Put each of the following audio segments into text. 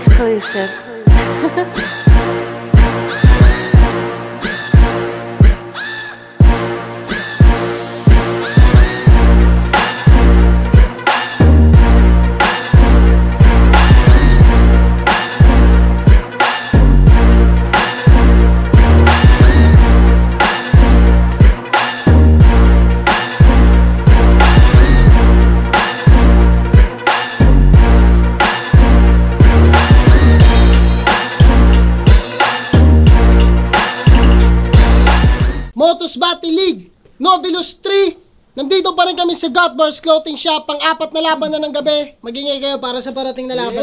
Exclusive. Motus Battle League, Novelus 3. Nandito pa rin kami sa Godbars Clothing Shop. Pang-apat na laban na ng gabi. Magingay kayo para sa parating na laban.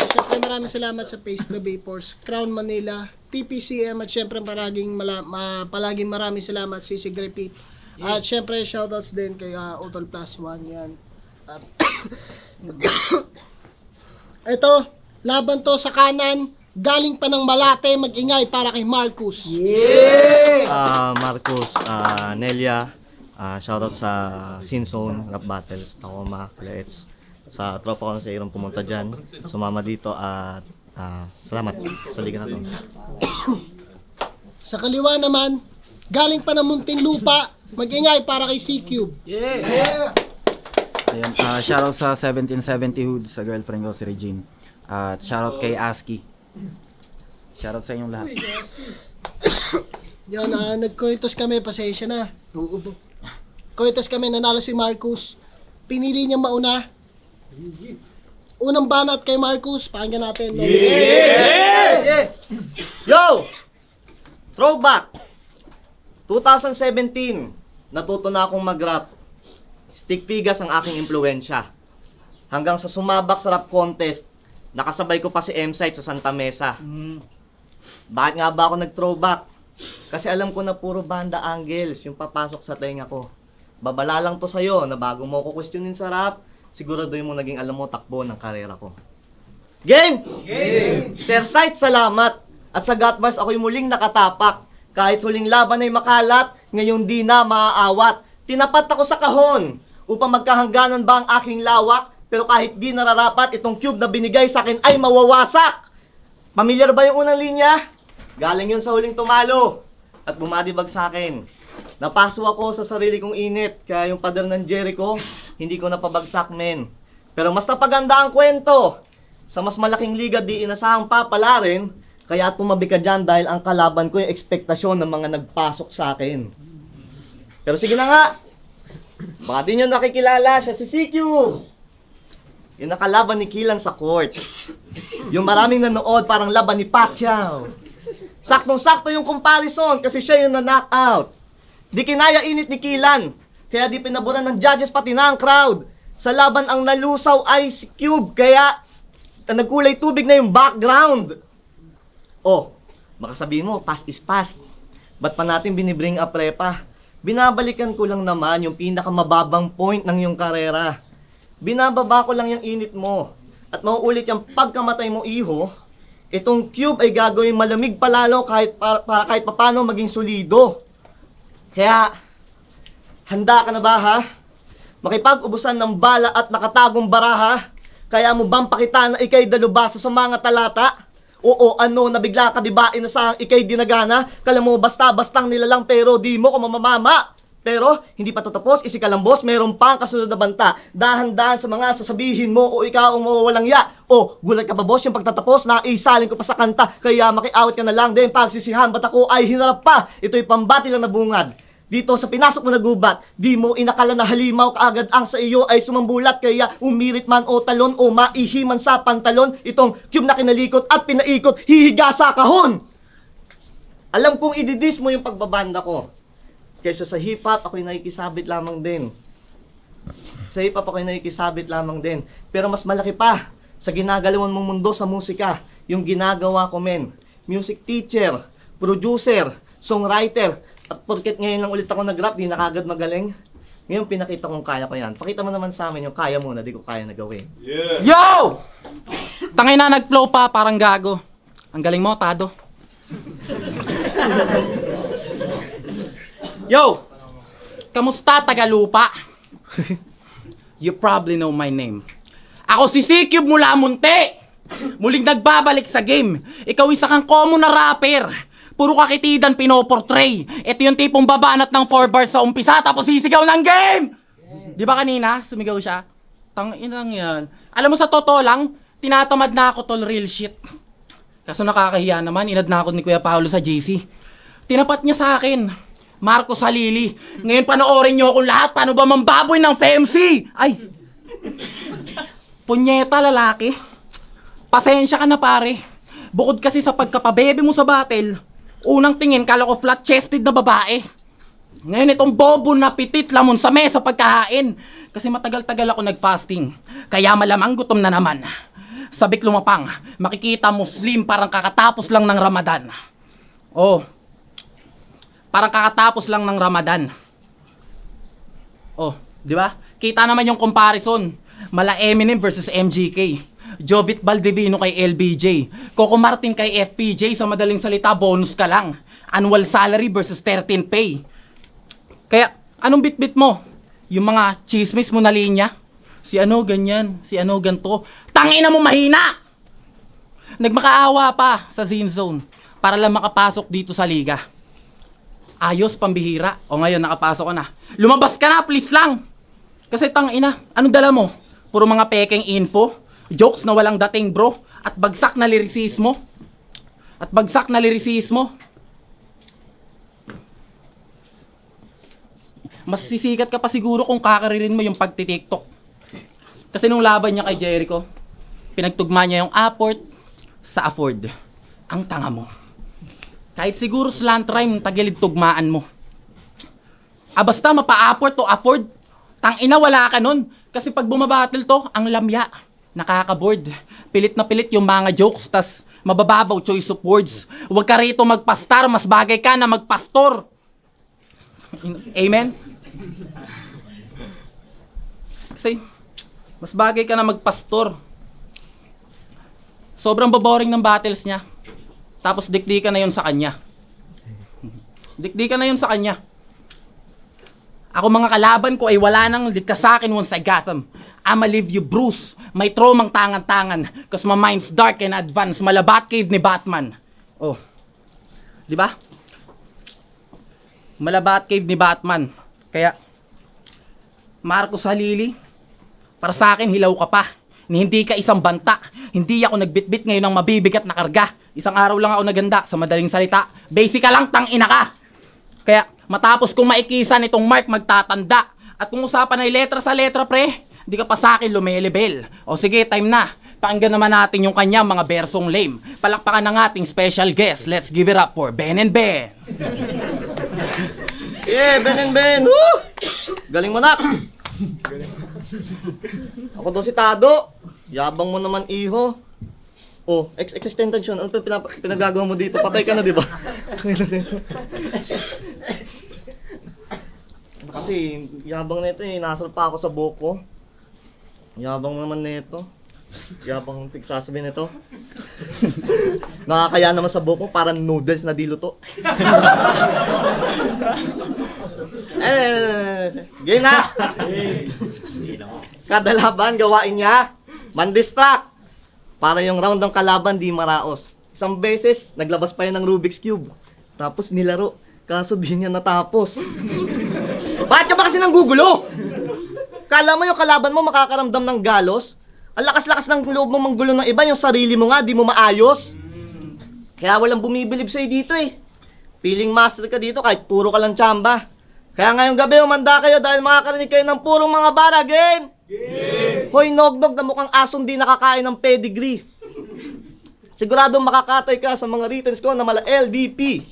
Siyempre maraming salamat sa Pastry Vapors, Crown Manila, TPCM at siyempre palaging maraming salamat Sisig Repeat. At siyempre shoutouts din kay Utol Plus One yan. At ito, laban to sa kanan. Galing pa ng Malate, mag-ingay para kay Marcus. Marcus, Nelia, shoutout sa Sinzone, Rap Battles, Tacoma, Klets. Sa tropa ko sa irong pumunta dyan, sumama dito at salamat sa liga na to. Sa kaliwa naman, galing pa ng Muntinlupa, mag-ingay para kay C-Cube. Ayan, shoutout sa 1770 Hood, sa girlfriend ko si Regine. At shoutout kay Aski. Shoutout sa inyong lahat. Yan, nagkoitos kami, pasensya na. Koitos kami, nanalo si Marcus. Pinili niya mauna. Unang banat kay Marcus, pakinggan natin. No? Yo! Throwback! 2017, natuto na akong mag-rap. Stick Pigas ang aking impluensya. Hanggang sa sumabak sa rap contest, nakasabay ko pa si M-Site sa Santa Mesa. Bakit nga ba ako nag-throwback? Kasi alam ko na puro banda angles yung papasok sa tenga ko. Babala lang to sa'yo na bago mo ko questionin sa rap, siguraduhin mo naging alam mo takbo ng karera ko. Game! Game! Sir Sight, salamat! At sa Godbars ako'y muling nakatapak. Kahit huling laban ay makalat, ngayon di na maaawat. Tinapat ako sa kahon upang magkahangganan ba ang aking lawak. Pero kahit di nararapat, itong cube na binigay sa akin ay mawawasak. Pamilyar ba yung unang linya? Galing yun sa huling tumalo at bumadibag sa akin. Napaso ako sa sarili kong init, kaya yung pader ng Jericho, hindi ko napabagsak men. Pero mas napaganda ang kwento. Sa mas malaking liga di inasahang papalarin, kaya tumabi ka dyan dahil ang kalaban ko yung ekspektasyon ng mga nagpasok sa akin. Pero sige na nga, baka di nyo nakikilala, siya si CQ. Yung nakalaban ni Kilan sa court. Yung maraming nanood, parang laban ni Pacquiao. Saktong-sakto yung comparison kasi siya yung na-knockout. Di kinaya init ni Kilan, kaya di pinaboran ng judges pati na ang crowd. Sa laban ang nalusaw ay si Cube, kaya nagkulay tubig na yung background. Oh, baka sabihin mo, past is past. Ba't pa natin binibring up repa? Binabalikan ko lang naman yung pinakamababang point ng iyong karera. Binababa ko lang yung init mo. At mauulit yung pagkamatay mo, iho. Itong cube ay gagawin malamig palalo para kahit papano maging solido. Kaya, handa ka na ba ha? Makipag-ubusan ng bala at nakatagong baraha? Kaya mo bang pakita na ikay dalubasa sa mga talata? Oo, ano, nabigla ka diba inasahang ikay dinagana? Kala mo basta-bastang nilalang pero di mo ko mamamama. Pero, hindi pa tatapos, isikalambos, mayroon pang kasunod na banta. Dahan-dahan sa mga sasabihin mo o ikaw ang mawawalang ya. O, gulat ka ba boss, yung pagtatapos, naisalin ko pa sa kanta. Kaya makiawit ka na lang din, pagsisihan, ba't ako ay hinarap pa? Ito'y pambati lang na bungad. Dito sa pinasok mo na gubat, di mo inakala na halimaw kaagad ang sa iyo ay sumambulat. Kaya umirit man o talon o maihiman sa pantalon, itong cube na kinalikot at pinaikot, hihiga sa kahon. Alam kong ididis mo yung pagbabanda ko. Kaysa sa hip-hop, ako'y nakikisabit lamang din. Sa hip-hop, ako'y nakikisabit lamang din. Pero mas malaki pa sa ginagalawan mong mundo sa musika, yung ginagawa ko, men. Music teacher, producer, songwriter, at porket ngayon lang ulit ako nag-rap, di na kagad magaling. Ngayon pinakita kong kaya ko yan. Pakita mo naman sa amin yung kaya mo na di ko kaya na gawin. Yeah. Yo! Tangay na nag-flow pa, parang gago. Ang galing mo, Tado. Yo! Kamusta, Tagalupa? You probably know my name. Ako si C-Cube mula Munti. Muling nagbabalik sa game. Ikaw isa kang common na rapper. Puro kakitidan pinoportray. Ito yung tipong babanat ng 4 bars sa umpisa tapos sisigaw ng game. Di ba kanina, sumigaw siya? Tanginang yan. Alam mo sa totoo lang, tinatamad na ako tol, real shit. Kaso nakakahiya naman, inad na ako ni Kuya Paolo sa JC. Tinapat niya sa akin, Marco Salili. Ngayon panoorin niyo akong lahat, paano ba mambaboy ng FMC? Ay! Punyeta lalaki. Pasensya ka na pare. Bukod kasi sa pagkapabebe mo sa battle, unang tingin kala ko flat-chested na babae. Ngayon itong bobo na pitit lamon sa mesa pagkahain. Kasi matagal-tagal ako nag-fasting. Kaya malamang gutom na naman. Sabik lumapang, makikita Muslim parang kakatapos lang ng Ramadan. Oh, parang kakatapos lang ng Ramadan. Oh, di ba? Kita naman yung comparison. Mala Eminem versus MGK. Jovit Baldivino kay LBJ. Coco Martin kay FPJ. Sa madaling salita, bonus ka lang. Annual salary versus 13 pay. Kaya, anong bitbit mo? Yung mga chismis mo na linya? Si ano ganyan, si ano ganto. Tangina mo mahina! Nagmakaawa pa sa Zine Zone para lang makapasok dito sa liga. Ayos, pambihira. O ngayon, nakapasok ko na. Lumabas ka na, please lang! Kasi tangina, anong dala mo? Puro mga pekeng info, jokes na walang dating bro, at bagsak na lirisismo. Mas sisikat ka pa siguro kung kakaririn mo yung pagti-TikTok. Kasi nung laban niya kay Jericho, pinagtugma niya yung apport sa afford. Ang tanga mo. Kahit siguro slant rhyme, tagilid tugmaan mo. Basta mapa-apport o afford, tangina wala ka nun. Kasi pag bumabattle to, ang lamya. Nakaka-board. Pilit na pilit yung mga jokes, tas mabababaw choice of words. Huwag ka rito magpastar, mas bagay ka na magpastor. Amen? Kasi, mas bagay ka na magpastor. Sobrang boring ng battles niya. Tapos dikdikan na yun sa kanya. Ako mga kalaban ko ay wala nang ligtas sa akin once I got them. I'ma leave you bruise. May traumang tangan-tangan. Cause my mind's dark and advanced. Malabat cave ni Batman. Oh. Di ba? Malabat cave ni Batman. Kaya, Marco Salili, para sa akin, hilaw ka pa. Hindi ka isang banta. Hindi ako nagbitbit ngayon ng mabibigat na karga. Isang araw lang ako naganda, sa madaling salita. Basic ka lang, tangina ka. Kaya, matapos kong maikisan itong Mark magtatanda. At kung usapan ay letra sa letra, pre, di ka pa sa akin lumelebel. O sige, time na. Pakinggan naman natin yung kanyang mga bersong lame. Palakpakan ng ating special guest. Let's give it up for Ben and Ben. Yeah, Ben and Ben! Woo! Galing mo, nak! Ako daw si Tado. Yabang mo naman, iho. Oh, extension. Ano pa pinagagawa mo dito? Patay ka na, di ba? Kasi, yabang nito eh. Nasal pa ako sa buko. Yabang naman nito. Yabang pigsasabi nito. Nakakaya naman sa buko, parang noodles na diluto. Game na! Kada laban, gawain niya. Man-distract. Para yung round ng kalaban, di maraos. Isang beses, naglabas pa yun ng Rubik's Cube. Tapos nilaro. Kaso di niya natapos. Bakit ka ba kasi nanggugulo? Kala mo yung kalaban mo makakaramdam ng galos? Ang lakas-lakas ng loob mo manggulo ng iba, yung sarili mo nga, di mo maayos. Kaya walang bumibilib sa'yo dito eh. Feeling master ka dito kahit puro ka lang tsamba. Kaya ngayong gabi umanda kayo dahil makakarinig kayo ng purong mga bara. Game! Hoy, nog-nog na mukhang asong di nakakain ng pedigree. Siguradong makakatay ka sa mga writtens ko na mala LDP.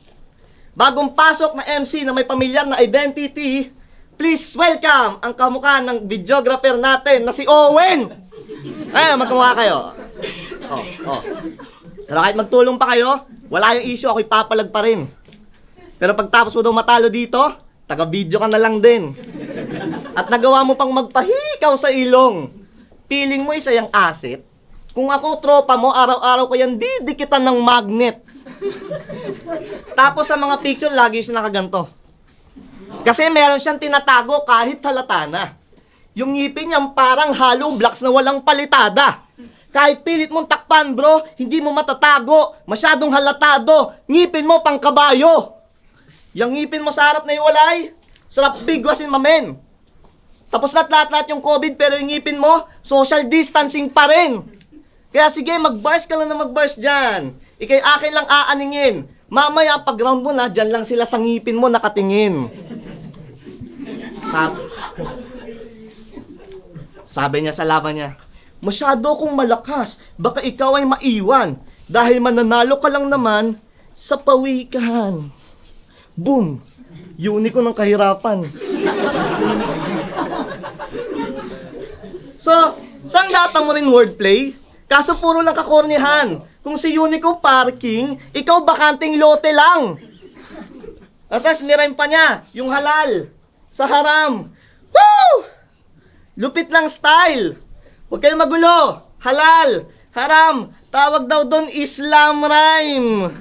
Bagong pasok na MC na may pamilyar na identity, please welcome ang kamukha ng videographer natin na si Owen! Ay, magkamukha kayo. Pero kahit magtulong pa kayo, wala yung issue, ako'y papalag pa rin. Pero pagtapos mo daw matalo dito, taga-video ka na lang din. At nagawa mo pang magpahikaw sa ilong. Feeling mo isa yung asset? Kung ako tropa mo, araw-araw ko yan didikitan ng magnet. Tapos sa mga picture, lagi siya nakaganto. Kasi meron siyang tinatago kahit halata na. Yung ngipin niya parang hollow blocks na walang palitada. Kahit pilit mong takpan, bro, hindi mo matatago. Masyadong halatado. Ngipin mo pang kabayo. Yung ngipin mo sa harap na iwalay, sarap bigwasin mamen. Tapos lahat yung COVID, pero yung ngipin mo, social distancing pa rin. Kaya sige, mag-bars ka lang na mag-bars dyan. Ikay akin lang aaningin. Mamaya, pag round mo na, dyan lang sila sa ngipin mo nakatingin. Sabi niya sa laban niya, masyado akong malakas, baka ikaw ay maiwan. Dahil mananalo ka lang naman sa pawikan. Boom! Unico ng kahirapan. So, saan gata mo rin wordplay? Kaso puro lang kakornihan. Kung si Unico parking, ikaw bakanting lote lang. At tapos nirime pa niya, yung halal sa haram. Woo! Lupit lang style. Huwag kayong magulo. Halal, haram, tawag daw doon Islam rhyme.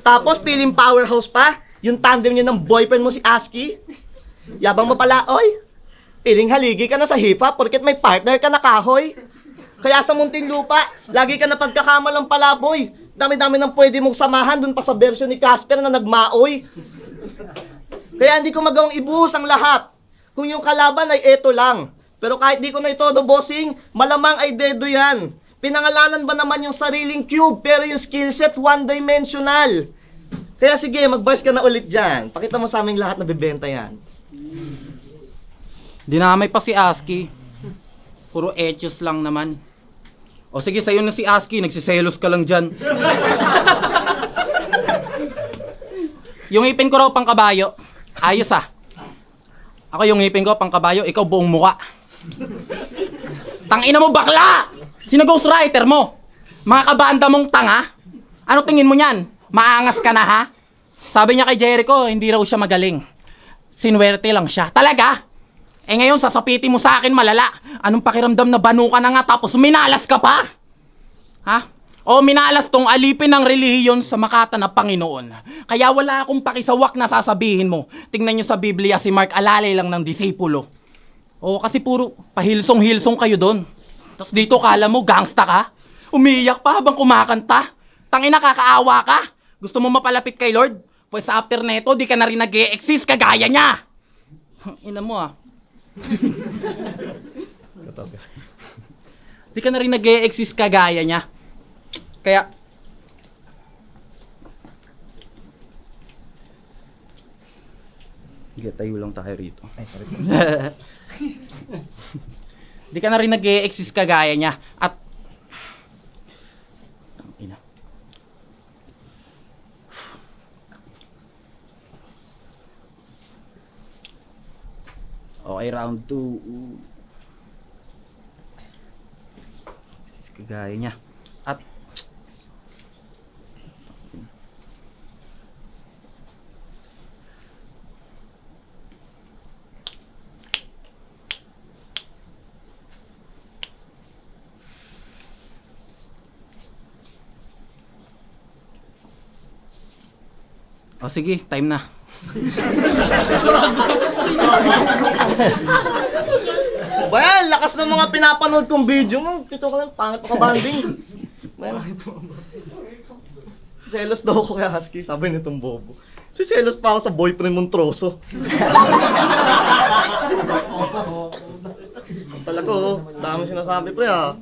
Tapos piling powerhouse pa, yung tandem niya ng boyfriend mo si Aski. Yabang mo pala, oy. Piling haligi ka na sa hip-hop porket may partner ka na kahoy. Kaya sa Muntinlupa, lagi ka na pagkakamalang palaboy. Dami-dami nang pwede mong samahan dun pa sa version ni Casper na nagmaoy. Kaya hindi ko magawang ibuhos ang lahat. Kung yung kalaban ay eto lang. Pero kahit di ko na itodo bossing, malamang ay dedo yan. Pinangalanan ba naman yung sariling cube, pero yung skillset one-dimensional. Kaya sige, mag-bars ka na ulit dyan. Pakita mo sa aming lahat na bibenta yan. Dinamay pa si Aski. Puro etchos lang naman. O sige, sa'yo na si Aski, nagsiselos ka lang dyan. Yung ipin ko raw pang kabayo. Ayos ah. Ako yung ngipin ko pang kabayo, ikaw buong muka. Tangina mo bakla! Sino ghostwriter mo? Mga kabanda mong tanga? Ano tingin mo niyan? Maangas ka na ha? Sabi niya kay Jericho, hindi raw siya magaling. Sinwerte lang siya. Talaga? Eh ngayon sasapitin mo sa akin malala. Anong pakiramdam na banu ka na nga tapos minalas ka pa? Ha? O minalas tong alipin ng relihiyon sa makata na Panginoon. Kaya wala akong pakisawak na sasabihin mo. Tingnan nyo sa Biblia si Mark alalay lang ng disipulo. O kasi puro pahilsong-hilsong kayo doon. Tapos dito kala mo gangsta ka? Umiiyak pa habang kumakanta? Tangina kakaawa ka? Gusto mo mapalapit kay Lord? Pues after neto di ka na rin nag-e-exist kagaya niya. Ina mo ah. Di ka na rin nag-e-exist kagaya niya. Kaya sige, tayo lang tayo rito. Di ka na rin nag-e-exist kagaya niya. At ina. Okay, round 2. Exist kagaya niya. At o sige, time na. Bayan, lakas ng mga pinapanood kong video mo. Tito ka lang, pangit pa ka banding. Selos daw ako kay Husky, sabi nitong bobo. Selos pa ako sa boyfriend mong troso. Talaga oh, dami sinasabi pre ah.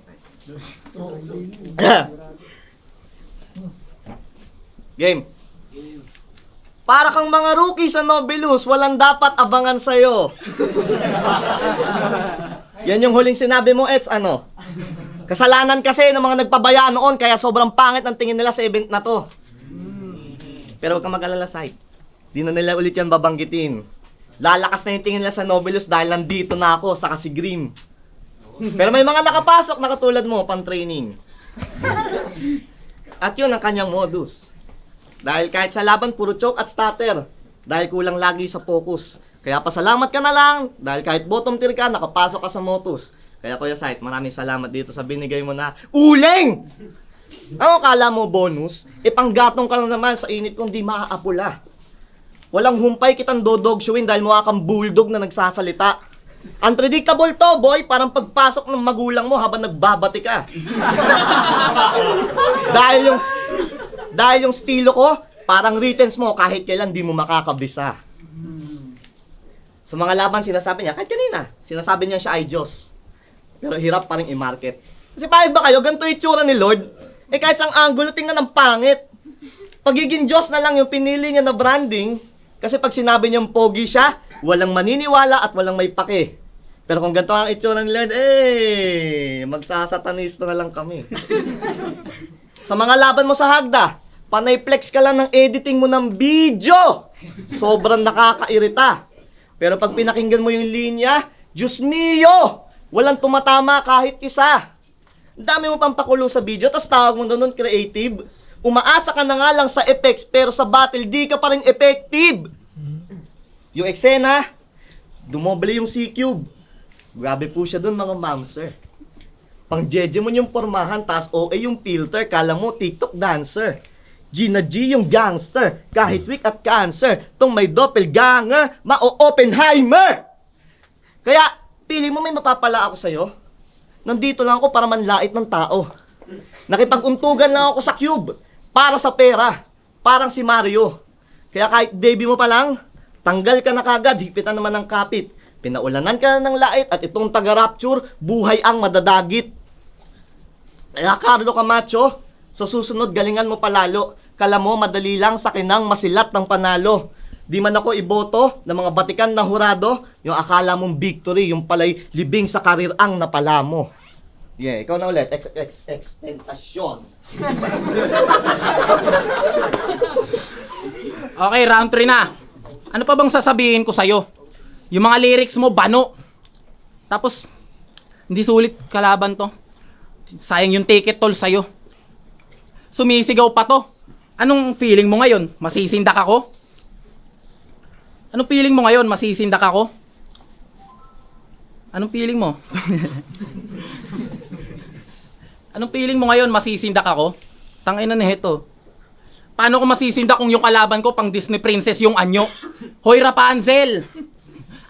Game. Para kang mga rookie sa Nobelus, walang dapat abangan sa'yo. Yan yung huling sinabi mo, Eds, ano? Kasalanan kasi ng mga nagpabaya noon, kaya sobrang pangit ang tingin nila sa event na to. Pero huwag kang mag-alala, Sai. Di na nila ulit yan babanggitin. Lalakas na yung tingin nila sa Nobelus dahil nandito na ako, saka si Grim. Pero may mga nakapasok na katulad mo, pan-training. At yun ang kanyang modus. Dahil kahit sa laban, puro choke at stutter. Dahil kulang lagi sa focus. Kaya pasalamat ka na lang. Dahil kahit bottom tier ka, nakapasok ka sa Motus. Kaya Kuya Sight, maraming salamat dito sa binigay mo na uling! Ano kala mo bonus? Ipanggatong ka lang naman sa init kung di maaapula. Walang humpay kitang dodog showin dahil mukha kang bulldog na nagsasalita. Unpredictable to, boy. Parang pagpasok ng magulang mo habang nagbabati ka. dahil yung estilo ko, parang writtens mo kahit kailan di mo makakabisa. Sa mga laban sinasabi niya, kahit kanina, sinasabi niya siya ay Diyos. Pero hirap pa rin i-market. Kasi pahay ba kayo, ganito itsura ni Lord? Eh kahit sang angulo, tingnan ang pangit. Pagiging Diyos na lang yung pinili niya na branding, kasi pag sinabi niyang pogi siya, walang maniniwala at walang may pake. Pero kung ganito ang itsura ni Lord, magsasatanista na lang kami. Sa mga laban mo sa Hagda, panay flex ka lang ng editing mo ng video. Sobrang nakakairita. Pero pag pinakinggan mo yung linya, Diyos mio! Walang tumatama kahit isa. Ang dami mo pang pakulo sa video, tapos tawag mo doon creative. Umaasa ka na nga lang sa effects, pero sa battle, di ka pa rin effective. Yung eksena, dumoble yung C-Cube. Grabe po siya doon, mga mamser. Pang jeje mo yung pormahan, tas OA yung filter, kala mo TikTok dancer. G na G yung gangster, kahit weak at cancer, tong may doppelganger, ma-Oppenheimer. Kaya, pili mo may mapapala ako sa'yo. Nandito lang ako para manlait ng tao. Nakipag-untugan lang ako sa Cube, para sa pera, parang si Mario. Kaya kahit debut mo pa lang, tanggal ka na kagad, higpitan naman ng kapit. Pinaulanan ka na ng lait at itong taga-rapture, buhay ang madadagit. Kaya Carlo Camacho, sa susunod galingan mo palalo. Kala mo madali lang sa kinang masilat ng panalo. Di man ako iboto ng mga batikan na hurado, yung akala mong victory, yung palay libing sa karir ang napala mo. Yeah, ikaw na ulit. Extentasyon. Okay, round 3 na. Ano pa bang sasabihin ko sa'yo? Yung mga lyrics mo, bano. Tapos, hindi sulit kalaban to. Sayang yung ticket tol sa'yo. Sumisigaw pa to. Anong feeling mo ngayon? Masisindak ako? Anong feeling mo ngayon? Masisindak ako? Anong feeling mo? Anong feeling mo ngayon? Masisindak ako? Tangina na heto. Paano ko masisindak kung yung kalaban ko pang Disney princess yung anyo? Hoy Rapunzel!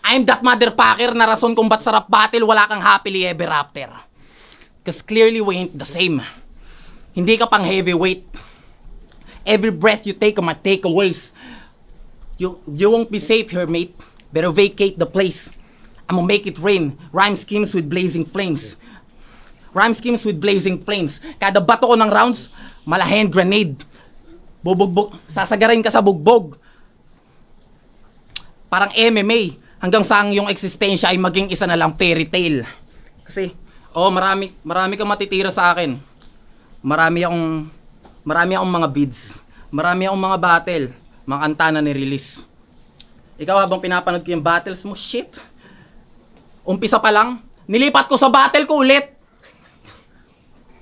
I'm that motherfucker na rason kung ba't sarap battle wala kang happily ever after. Cause clearly we ain't the same. Hindi ka pang heavyweight. Every breath you take are my takeaways. You won't be safe here, mate. Better vacate the place. I'ma make it rain. Rhyme schemes with blazing flames. Rhyme schemes with blazing flames. Kada bato ko ng rounds, mala hand grenade. Bubugbog, sasagarin ka sa bugbog. Parang MMA. Hanggang sa yung eksistensya ay maging isa na lang fairy tale. Kasi, marami kang matitira sa akin. Marami akong mga vids. Marami akong mga battle. Mga kanta na ni-release. Ikaw habang pinapanood ko yung battles mo, shit. Umpisa pa lang, nilipat ko sa battle ko ulit.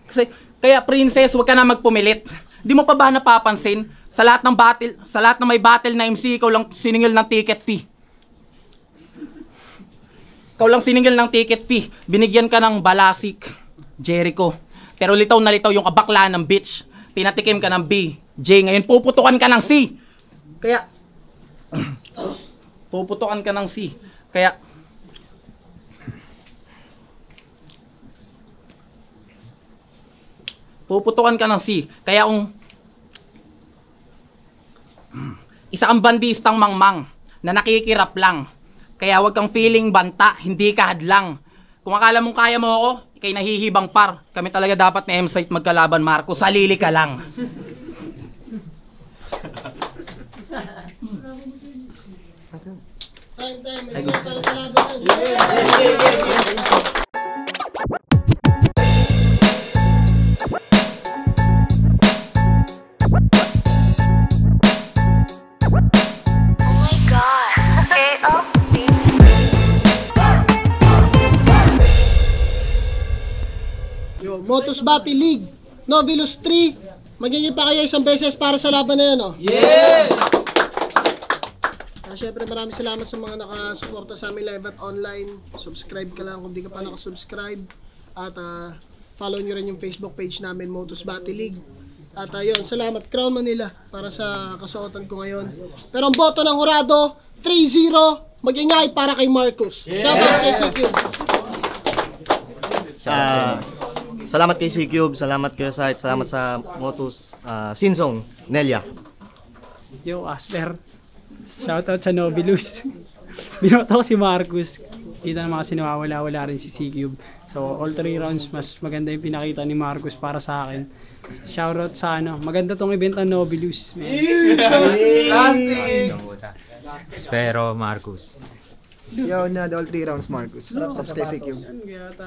Kasi, kaya princess, huwag ka na magpumilit. Di mo pa ba napapansin? Sa lahat ng battle, sa lahat ng may battle na MC, ikaw lang siningil ng ticket fee. Ikaw lang siningil ng ticket fee. Binigyan ka ng Balasik, Jericho. Pero litaw na litaw yung kabakla ng bitch. Pinatikim ka ng B, J. Ngayon puputukan ka ng C. Kaya, puputukan ka ng C. Kaya, puputukan ka ng C. Kaya kung isa kang bandistang mangmang na nakikirap lang. Kaya wag kang feeling banta, hindi ka hadlang. Kung akala mong kaya mo ako, ikay nahihibang par. Kami talaga dapat na M-Site magkalaban, Marco. Salili ka lang. Time. May para sa laban. Motus Battle League, Novelus 3, magiging pa kayo isang beses para sa laban na yan, oh. Yeah! Syempre maraming salamat sa mga nakasuporta sa amin live at online. Subscribe ka lang kung di ka pa nakasubscribe. At follow nyo rin yung Facebook page namin, Motus Battle League. At ayun, salamat Crown Manila para sa kasuotan ko ngayon. Pero ang boto ng hurado, 3-0, mag-ingay para kay Marcus. Shoutouts kay C-Cube. Salamat kay C-Cube, salamat kay Sight, salamat sa Motus, Sinsong, Nelia. Yo, Asper. Shoutout sa Nobilus. Binoto ko si Marcus. Kita naman kasi nawawala-wala rin si C-Cube. So, all 3 rounds, mas maganda yung pinakita ni Marcus para sa akin. Shoutout sa maganda tong event ng Nobilus. Sfero Marcus. Yo, na all 3 rounds, Marcus. Subscribe kay CQ.